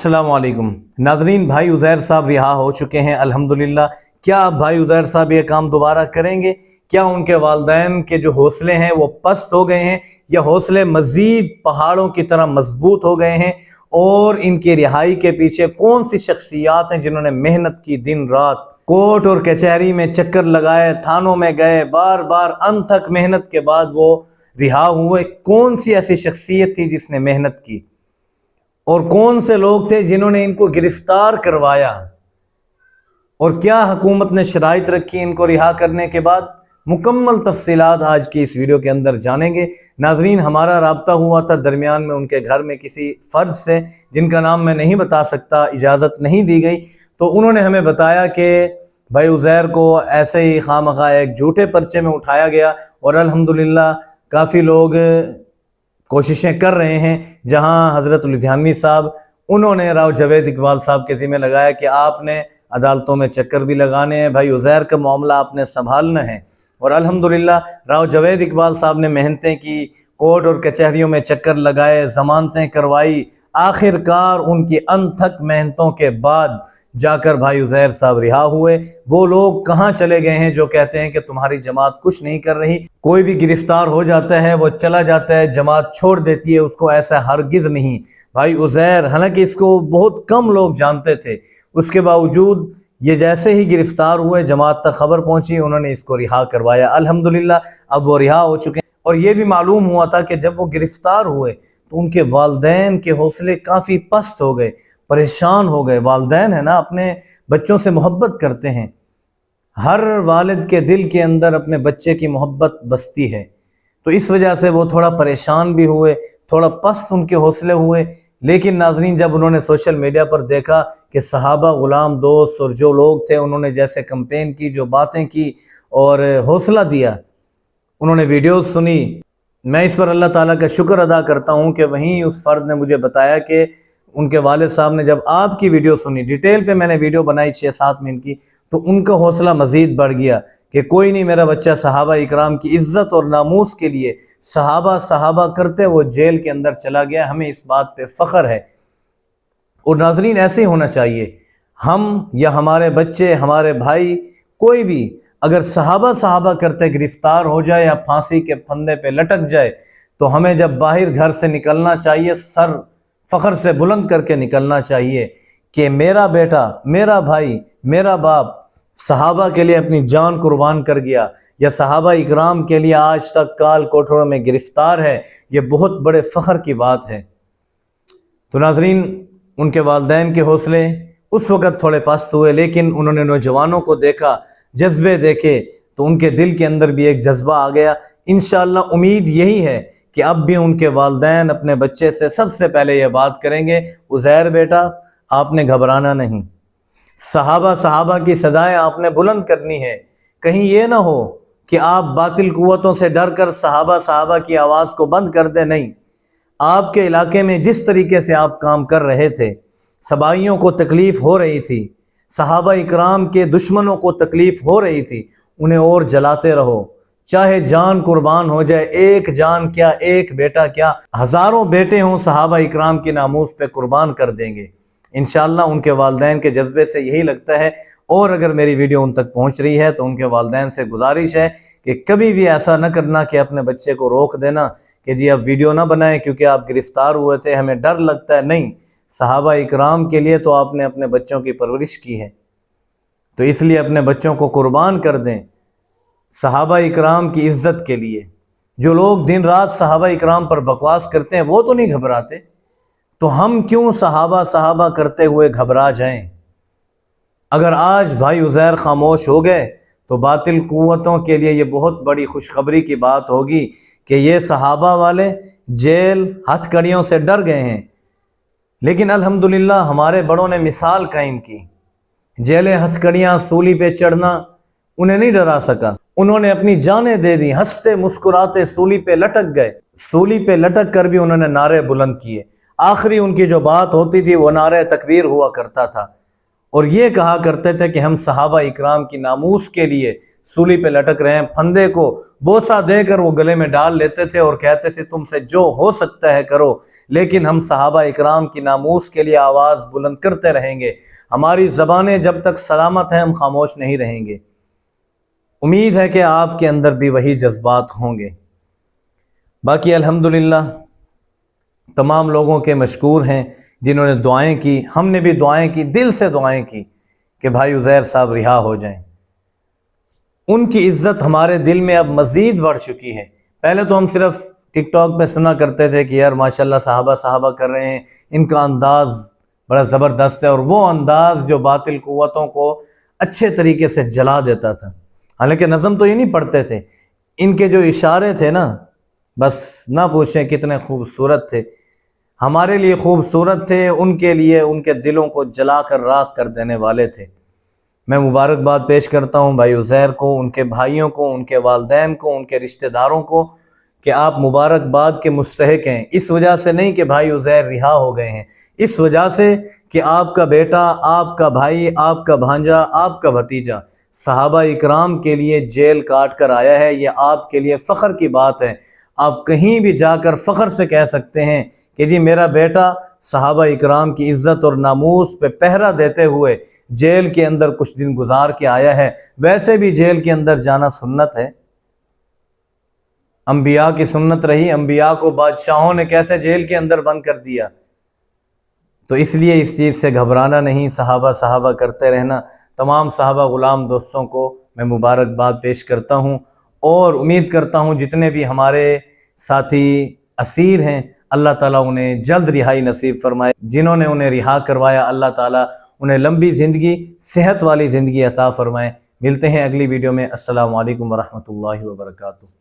अस्सलाम वालेकुम नाजरीन, भाई उज़ैर साहब रिहा हो चुके हैं अल्हम्दुलिल्लाह। क्या अब भाई उज़ैर साहब ये काम दोबारा करेंगे? क्या उनके वालिदैन के जो हौसले हैं वो पस्त हो गए हैं या हौसले मज़ीद पहाड़ों की तरह मजबूत हो गए हैं? और इनकी रिहाई के पीछे कौन सी शख्सियात हैं जिन्होंने मेहनत की, दिन रात कोर्ट और कचहरी में चक्कर लगाए, थानों में गए, बार बार अनथक मेहनत के बाद वो रिहा हुए? कौन सी ऐसी शख्सियत थी जिसने मेहनत की और कौन से लोग थे जिन्होंने इनको गिरफ्तार करवाया? और क्या हुकूमत ने शराइत रखी इनको रिहा करने के बाद? मुकम्मल तफसीलात आज की इस वीडियो के अंदर जानेंगे। नाजरीन, हमारा राब्ता हुआ था दरमियान में उनके घर में किसी फ़र्द से जिनका नाम मैं नहीं बता सकता, इजाज़त नहीं दी गई। तो उन्होंने हमें बताया कि भाई उज़ैर को ऐसे ही खामखा एक झूठे पर्चे में उठाया गया और अल्हम्दुलिल्लाह काफ़ी लोग कोशिशें कर रहे हैं। जहां हज़रत लुधियानवी साहब, उन्होंने राव जावेद इकबाल साहब के ज़िम्मे लगाया कि आपने अदालतों में चक्कर भी लगाने हैं, भाई उज़ैर का मामला आपने संभालना है। और अल्हम्दुलिल्लाह राव जावेद इकबाल साहब ने मेहनतें की, कोर्ट और कचहरियों में चक्कर लगाए, ज़मानतें करवाई, आखिरकार उनकी अनथक मेहनतों के बाद जाकर भाई उज़ैर साहब रिहा हुए। वो लोग कहाँ चले गए हैं जो कहते हैं कि तुम्हारी जमात कुछ नहीं कर रही? कोई भी गिरफ्तार हो जाता है, वो चला जाता है, जमात छोड़ देती है उसको, ऐसा हरगिज़ नहीं। भाई उज़ैर, हालांकि इसको बहुत कम लोग जानते थे, उसके बावजूद ये जैसे ही गिरफ्तार हुए जमात तक खबर पहुंची, उन्होंने इसको रिहा करवाया। अल्हम्दुलिल्लाह अब वो रिहा हो चुके हैं। और ये भी मालूम हुआ था कि जब वो गिरफ्तार हुए तो उनके वालिदैन के हौसले काफ़ी पस्त हो गए, परेशान हो गए। वालिदैन है ना, अपने बच्चों से मोहब्बत करते हैं, हर वालिद के दिल के अंदर अपने बच्चे की मोहब्बत बसती है। तो इस वजह से वो थोड़ा परेशान भी हुए, थोड़ा पस्त उनके हौसले हुए। लेकिन नाजरीन, जब उन्होंने सोशल मीडिया पर देखा कि सहाबा, गुलाम दोस्त और जो लोग थे उन्होंने जैसे कैंपेन की, जो बातें की और हौसला दिया, उन्होंने वीडियोस सुनी, मैं इस पर अल्लाह ताला का शुक्र अदा करता हूँ कि वहीं उस फ़र्द ने मुझे बताया कि उनके वालिद साहब ने जब आपकी वीडियो सुनी, डिटेल पे मैंने वीडियो बनाई 6-7 मिनट की, तो उनका हौसला मज़ीद बढ़ गया कि कोई नहीं, मेरा बच्चा सहाबा इकराम की इज़्ज़त और नामूस के लिए सहाबा करते वो जेल के अंदर चला गया। हमें इस बात पे फ़ख्र है। और नाजरीन, ऐसे ही होना चाहिए। हम या हमारे बच्चे, हमारे भाई, कोई भी अगर सहाबा करते गिरफ्तार हो जाए या फांसी के फंदे पे लटक जाए, तो हमें जब बाहर घर से निकलना चाहिए, सर फ़ख्र से बुलंद करके निकलना चाहिए कि मेरा बेटा, मेरा भाई, मेरा बाप सहाबा के लिए अपनी जान कुर्बान कर गया, या सहाबा इकराम के लिए आज तक काल कोठरों में गिरफ्तार है। ये बहुत बड़े फ़ख्र की बात है। तो नाजरीन, उनके वालिदैन के हौसले उस वक़्त थोड़े पस्त हुए, लेकिन उन्होंने नौजवानों को देखा, जज्बे देखे, तो उनके दिल के अंदर भी एक जज्बा आ गया। इंशाअल्लाह उम्मीद यही है कि अब भी उनके वालिदैन अपने बच्चे से सबसे पहले ये बात करेंगे, उज़ैर बेटा, आपने घबराना नहीं, सहाबा की सदाएं आपने बुलंद करनी है। कहीं ये ना हो कि आप बातिल कुव्वतों से डर कर सहाबा की आवाज़ को बंद कर दे। नहीं, आपके इलाके में जिस तरीके से आप काम कर रहे थे, सबाइयों को तकलीफ़ हो रही थी, सहाबा इकराम के दुश्मनों को तकलीफ़ हो रही थी, उन्हें और जलाते रहो, चाहे जान कुर्बान हो जाए। एक जान क्या, एक बेटा क्या, हज़ारों बेटे हों, सहाबा इकराम की नामूस पे कुर्बान कर देंगे इंशाअल्लाह। उनके वालिदैन के जज्बे से यही लगता है। और अगर मेरी वीडियो उन तक पहुंच रही है तो उनके वालिदैन से गुजारिश है कि कभी भी ऐसा न करना कि अपने बच्चे को रोक देना कि जी अब वीडियो ना बनाएं क्योंकि आप गिरफ्तार हुए थे, हमें डर लगता है। नहीं, सहाबा इकराम के लिए तो आपने अपने बच्चों की परवरिश की है, तो इसलिए अपने बच्चों को कुर्बान कर दें सहाबा इकराम की इज़्ज़त के लिए। जो लोग दिन रात सहाबा इकराम पर बकवास करते हैं वो तो नहीं घबराते, तो हम क्यों सहाबा करते हुए घबरा जाएं? अगर आज भाई उज़ैर खामोश हो गए तो बातिल कुव्वतों के लिए ये बहुत बड़ी खुशखबरी की बात होगी कि ये सहाबा वाले जेल हथकड़ियों से डर गए हैं। लेकिन अल्हम्दुलिल्लाह हमारे बड़ों ने मिसाल कायम की। जेलें, हथकड़ियाँ, सूली पे चढ़ना उन्हें नहीं डरा सका। उन्होंने अपनी जानें दे दी, हंसते मुस्कुराते सूली पे लटक गए। सूली पे लटक कर भी उन्होंने नारे बुलंद किए। आखिरी उनकी जो बात होती थी वो नारे तकबीर हुआ करता था, और ये कहा करते थे कि हम सहाबा इकराम की नामूस के लिए सूली पे लटक रहे हैं, फंदे को बोसा देकर वो गले में डाल लेते थे और कहते थे तुमसे जो हो सकता है करो, लेकिन हम सहाबा इकराम की नामूस के लिए आवाज़ बुलंद करते रहेंगे। हमारी ज़बानें जब तक सलामत हैं हम खामोश नहीं रहेंगे। उम्मीद है कि आपके अंदर भी वही जज्बात होंगे। बाकी अल्हम्दुलिल्लाह तमाम लोगों के मशकूर हैं जिन्होंने दुआएं की, हमने भी दुआएं की, दिल से दुआएं की कि भाई उज़ैर साहब रिहा हो जाएं। उनकी इज्जत हमारे दिल में अब मज़ीद बढ़ चुकी है। पहले तो हम सिर्फ टिकटॉक पे सुना करते थे कि यार माशाल्लाह साहबा कर रहे हैं, इनका अंदाज़ बड़ा ज़बरदस्त है, और वो अंदाज़ जो बातिल कुव्वतों को अच्छे तरीके से जला देता था। हालांकि नज़म तो ये नहीं पढ़ते थे, इनके जो इशारे थे ना, बस ना पूछें कितने खूबसूरत थे। हमारे लिए खूबसूरत थे, उनके लिए उनके दिलों को जला कर राख कर देने वाले थे। मैं मुबारकबाद पेश करता हूँ भाई उज़ैर को, उनके भाइयों को, उनके वालदैन को, उनके रिश्तेदारों को कि आप मुबारकबाद के मुस्तहिक हैं। इस वजह से नहीं कि भाई उज़ैर रिहा हो गए हैं, इस वजह से कि आपका बेटा, आपका भाई, आपका भांजा, आपका भतीजा सहाबा इकराम के लिए जेल काट कर आया है। ये आपके लिए फ़ख्र की बात है। आप कहीं भी जाकर फ़ख्र से कह सकते हैं कि जी मेरा बेटा सहाबा इकराम की इज़्ज़त और नामूस पे पहरा देते हुए जेल के अंदर कुछ दिन गुजार के आया है। वैसे भी जेल के अंदर जाना सुन्नत है, अंबिया की सुन्नत रही। अंबिया को बादशाहों ने कैसे जेल के अंदर बंद कर दिया। तो इसलिए इस चीज़ से घबराना नहीं, सहाबा करते रहना। तमाम सहाबा ग़ुलाम दोस्तों को मैं मुबारकबाद पेश करता हूँ और उम्मीद करता हूँ जितने भी हमारे साथी असीर हैं अल्लाह ताला उन्हें जल्द रिहाई नसीब फरमाए। जिन्होंने उन्हें रिहा करवाया अल्लाह ताला उन्हें लंबी ज़िंदगी, सेहत वाली ज़िंदगी अता फरमाए। मिलते हैं अगली वीडियो में। अस्सलामु अलैकुम वरहमतुल्लाहि वबरकातुहू।